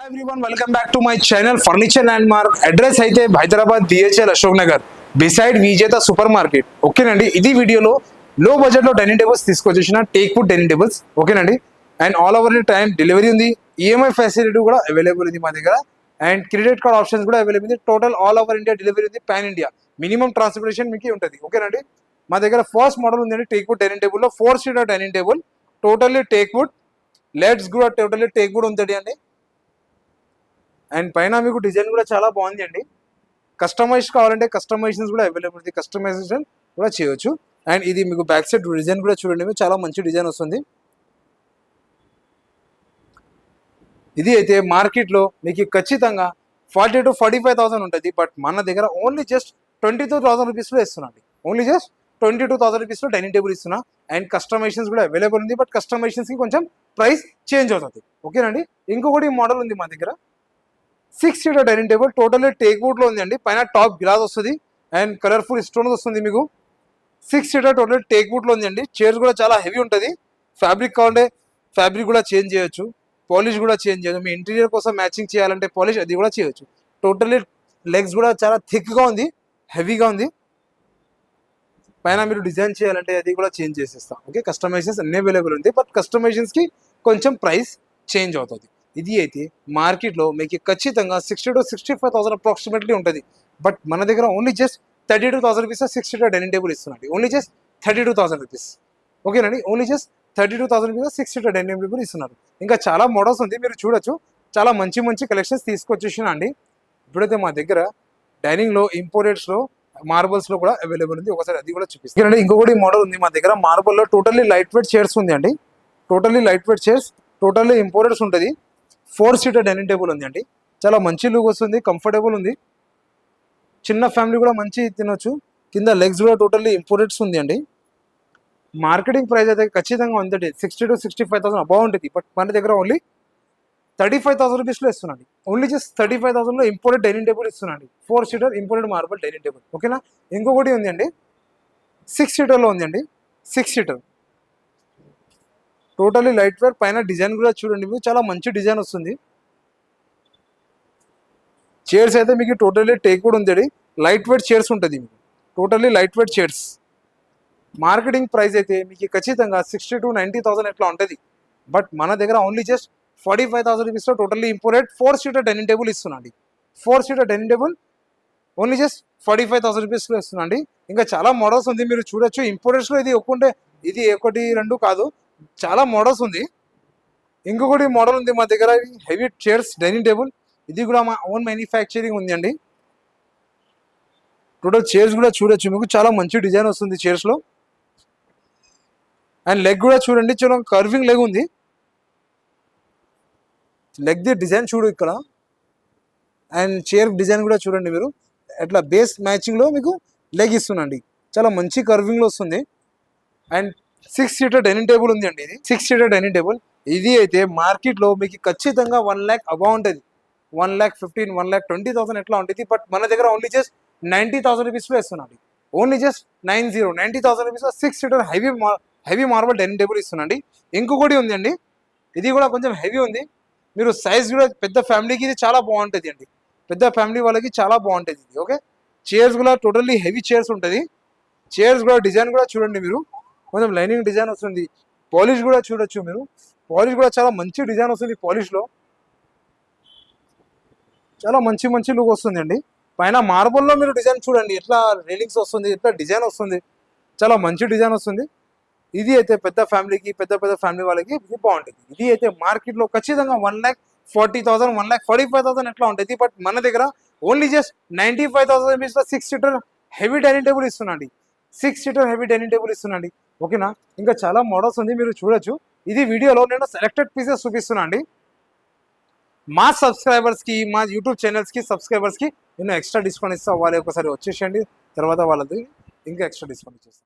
everyone, welcome back to my channel Furniture Landmark. Address అయితే Hyderabad DHL Ashok Nagar beside Vijetha supermarket. ఓకేనండి, ఇది వీడియోలో లో బడ్జెట్ లో డైనింగ్ టేబుల్స్ తీసుకొచ్చేసిన టేక్ వుడ్ డైనింగ్ టేబుల్స్. ఓకేనండి, and all over time delivery ఉంది, ఈఎంఐ ఫెసిలిటీ కూడా అవైలబుల్ ఉంది మా దగ్గర, అండ్ క్రెడిట్ కార్డ్ ఆప్షన్స్ కూడా అవైలబుల్ ఉంది. Total all over India delivery ఉంది, పాన్ ఇండియా మినిమం ట్రాన్స్పోర్టేషన్ మీకు ఉంటుంది. ఓకేనండి, మా దగ్గర ఫస్ట్ మోడల్ ఉందండి టేక్ వుడ్ డైనింగ్ టేబుల్ లో 4 seater dining table, totally teak wood, let's కూడా టోటల్లీ టేక్ వుడ్ ఉంటుంది అండి. అండ్ పైన మీకు డిజైన్ కూడా చాలా బాగుంది అండి. కస్టమైజ్ కావాలంటే కస్టమైజేషన్స్ కూడా అవైలబుల్ ఉంది, కస్టమైజేషన్ కూడా చేయొచ్చు. అండ్ ఇది మీకు బ్యాక్ సైడ్ డిజైన్ కూడా చూడండి, చాలా మంచి డిజైన్ వస్తుంది. ఇది అయితే మార్కెట్లో మీకు ఖచ్చితంగా 40,000 to 45,000 ఉంటుంది, బట్ మన దగ్గర ఓన్లీ జస్ట్ 22,000 రూపీస్లో ఇస్తున్నాండి. ఓన్లీ జస్ట్ 22,000 రూపీస్లో డైనింగ్ టేబుల్ ఇస్తున్నా. అండ్ కస్టమైజేషన్స్ కూడా అవైలబుల్ ఉంది, బట్ కస్టమైజేషన్స్కి కొంచెం ప్రైస్ చేంజ్ అవుతుంది. ఓకేనండి, ఇంకొకటి మోడల్ ఉంది మా దగ్గర 6 seater dining table, totally teak wood లో ఉంది అండి. పైన టాప్ గ్లాస్ వస్తుంది అండ్ కలర్ఫుల్ స్టోన్స్ వస్తుంది మీకు. 6 సీటర్ టోటల్ టేక్ వుడ్ లో ఉంది అండి. చైర్స్ కూడా చాలా హెవీ ఉంటుంది. ఫ్యాబ్రిక్ కావాలంటే ఫ్యాబ్రిక్ కూడా చేంజ్ చేయొచ్చు, పాలిష్ కూడా చేంజ్ చేయొచ్చు. మీ ఇంటీరియర్ కోసం మ్యాచింగ్ చేయాలంటే పాలిష్ అది కూడా చేయొచ్చు. టోటల్లీ లెగ్స్ కూడా చాలా థిక్గా ఉంది, హెవీగా ఉంది. పైన మీరు డిజైన్ చేయాలంటే అది కూడా చేంజ్ చేసేస్తాం. ఓకే, కస్టమైజేషన్స్ అన్ని అవైలబుల్ ఉంది, బట్ కస్టమైజేషన్స్కి కొంచెం ప్రైస్ చేంజ్ అవుతుంది. ఇది అయితే మార్కెట్లో మీకు ఖచ్చితంగా 60,000 to 65,000 అప్రాక్సిమేట్లీ ఉంటుంది, బట్ మన దగ్గర only just 32,000 rupees 6 seater dining table ఇస్తున్నాండి. Only just 32,000 rupees. ఓకేనండి, only just 32,000 rupees 6 seater dining table ఇస్తున్నారు. ఇంకా చాలా మోడల్స్ ఉంది, మీరు చూడొచ్చు. చాలా మంచి మంచి కలెక్షన్స్ తీసుకొచ్చేసిన అండి. ఇప్పుడైతే మా దగ్గర డైనింగ్లో ఇంపోర్టెడ్స్లో మార్బల్స్లో కూడా అవైలబుల్ ఉంది. ఒకసారి అది కూడా చూపిస్తాను. ఇంకొకటి మోడల్ ఉంది మా దగ్గర మార్బల్లో, టోటల్లీ లైట్ వెయిట్ చైర్స్ ఉంది అండి. Totally light weight chairs, totally importeds ఉంటుంది. 4 సీటర్ డైనింగ్ టేబుల్ ఉంది అండి. చాలా మంచి లుక్ వస్తుంది, కంఫర్టబుల్ ఉంది. చిన్న ఫ్యామిలీ కూడా మంచి తినొచ్చు. కింద లెగ్స్ కూడా టోటల్లీ ఇంపోర్టెడ్స్ ఉంది అండి. మార్కెటింగ్ ప్రైస్ అయితే ఖచ్చితంగా ఉంది 60,000 to 65,000 అబౌవ్ ఉంటుంది, బట్ మన దగ్గర ఓన్లీ 35,000 రూపీస్లో ఇస్తున్నాండి. ఓన్లీ జస్ట్ 35,000లో ఇంపోర్టెడ్ డైనింగ్ టేబుల్ ఇస్తున్నాండి. 4 seater imported marble dining table. ఓకేనా, ఇంకొకటి ఉంది అండి 6 సీటర్లో ఉంది అండి. 6 సీటర్ టోటల్లీ లైట్ వెయిట్, పైన డిజైన్ కూడా చూడండి, మీకు చాలా మంచి డిజైన్ వస్తుంది. చైర్స్ అయితే మీకు టోటల్లీ టేక్ వుడ్ ఉంది, లైట్ వెయిట్ చైర్స్ ఉంటుంది మీకు. Totally light weight chairs. Marketing price అయితే మీకు ఖచ్చితంగా 60,000 to 90,000 ఎట్లా ఉంటుంది, బట్ మన దగ్గర ఓన్లీ జస్ట్ 45,000 రూపీస్లో totally imported 4 seater dining table ఇస్తున్నాండి. 4 seater dining table only just 45,000 రూపీస్లో ఇస్తున్నాండి. ఇంకా చాలా మోడల్స్ ఉంది, మీరు చూడొచ్చు. ఇంపోర్టెడ్స్లో ఇది ఇది ఒకటి రెండు కాదు, చాలా మోడల్స్ ఉంది. ఇంకొకటి మోడల్ ఉంది మా దగ్గర హెవీ చైర్స్ డైనింగ్ టేబుల్. ఇది కూడా మా ఓన్ మ్యానుఫ్యాక్చరింగ్ ఉంది అండి. టోటల్ చైర్స్ కూడా చూడొచ్చు, మీకు చాలా మంచి డిజైన్ వస్తుంది చైర్స్లో. అండ్ లెగ్ కూడా చూడండి, చాలా కర్వింగ్ లెగ్ ఉంది. లెగ్ ది డిజైన్ చూడు ఇక్కడ. అండ్ చైర్ డిజైన్ కూడా చూడండి మీరు, ఎట్లా బేస్ మ్యాచింగ్లో మీకు లెగ్ ఇస్తున్నాండి. చాలా మంచి కర్వింగ్లో వస్తుంది. అండ్ 6 సీటర్ డైనింగ్ టేబుల్ ఉంది అండి. ఇది 6 సీటర్ డైనింగ్ టేబుల్. ఇది అయితే మార్కెట్లో మీకు ఖచ్చితంగా 1 lakh అబౌవ్ ఉంటుంది. 1,15,000 1,20,000 ఎట్లా ఉంటుంది, బట్ మన దగ్గర ఓన్లీ జస్ట్ 90,000 రూపీస్లో ఇస్తున్నాండి. ఓన్లీ జస్ట్ 90,000 రూపీస్లో 6 seater heavy marble dining table ఇస్తున్నాండి. ఇంకొకటి ఉంది అండి, ఇది కూడా కొంచెం హెవీ ఉంది. మీరు సైజ్ కూడా పెద్ద ఫ్యామిలీకి ఇది చాలా బాగుంటుంది అండి. పెద్ద ఫ్యామిలీ వాళ్ళకి చాలా బాగుంటుంది ఇది. ఓకే, చైర్స్ కూడా టోటల్లీ హెవీ చైర్స్ ఉంటుంది. చైర్స్ కూడా డిజైన్ కూడా చూడండి మీరు, కొంచెం లైనింగ్ డిజైన్ వస్తుంది. పాలిష్ కూడా చూడొచ్చు మీరు, పాలిష్ కూడా చాలా మంచి డిజైన్ వస్తుంది. పాలిష్లో చాలా మంచి మంచి లుక్ వస్తుంది అండి. పైన మార్బల్లో మీరు డిజైన్ చూడండి, ఎట్లా రైలింగ్స్ వస్తుంది, ఎట్లా డిజైన్ వస్తుంది, చాలా మంచి డిజైన్ వస్తుంది. ఇది అయితే పెద్ద ఫ్యామిలీకి, పెద్ద ఫ్యామిలీ వాళ్ళకి ఇది బాగుంటుంది. ఇది అయితే మార్కెట్లో ఖచ్చితంగా 1,40,000 1,45,000 ఎట్లా ఉంటుంది, బట్ మన దగ్గర ఓన్లీ జస్ట్ 95,000 రూపీస్లో 6 సీటర్ హెవీ డైనింగ్ టేబుల్ ఇస్తున్నాండి. 6 సీటర్ హెవీ డైనింగ్ టేబుల్ ఇస్తున్నాండి. ఓకేనా, ఇంకా చాలా మోడల్స్ ఉంది, మీరు చూడొచ్చు. ఇది వీడియోలో నేను సెలెక్టెడ్ పీసెస్ చూపిస్తున్నా అండి. మా సబ్స్క్రైబర్స్కి, మా యూట్యూబ్ ఛానల్స్కి సబ్స్క్రైబర్స్కి నేను ఎక్స్ట్రా డిస్కౌంట్ ఇస్తాను. వాళ్ళు ఒకసారి వచ్చేసండి, తర్వాత వాళ్ళది ఇంకా ఎక్స్ట్రా డిస్కౌంట్ ఇచ్చేస్తాను.